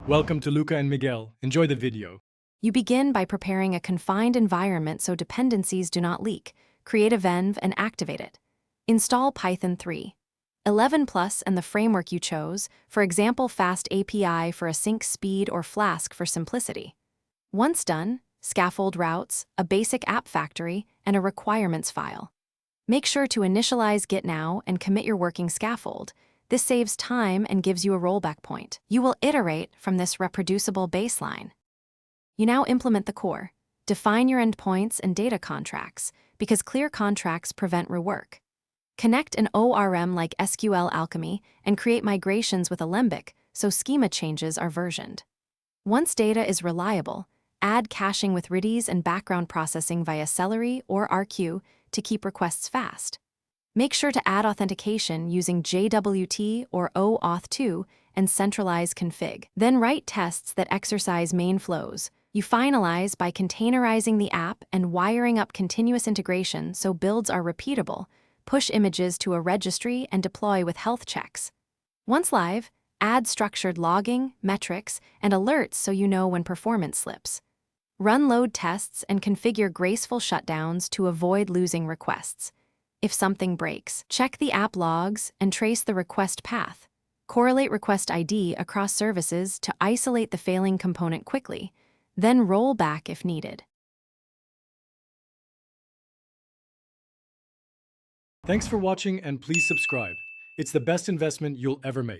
Welcome to Luca and Miguel. Enjoy the video. You begin by preparing a confined environment so dependencies do not leak. Create a venv and activate it. Install Python 3. 11 Plus and the framework you chose, for example Fast API for async speed or Flask for simplicity. Once done, scaffold routes, a basic app factory, and a requirements file. Make sure to initialize Git now and commit your working scaffold. This saves time and gives you a rollback point. You will iterate from this reproducible baseline. You now implement the core. Define your endpoints and data contracts, because clear contracts prevent rework. Connect an ORM like SQL Alchemy and create migrations with Alembic so schema changes are versioned. Once data is reliable, add caching with Redis and background processing via Celery or RQ to keep requests fast. Make sure to add authentication using JWT or OAuth2 and centralize config. Then write tests that exercise main flows. You finalize by containerizing the app and wiring up continuous integration so builds are repeatable. Push images to a registry and deploy with health checks. Once live, add structured logging, metrics, and alerts so you know when performance slips. Run load tests and configure graceful shutdowns to avoid losing requests. If something breaks, check the app logs and trace the request path. Correlate request ID across services to isolate the failing component quickly, then roll back if needed. Thanks for watching and please subscribe. It's the best investment you'll ever make.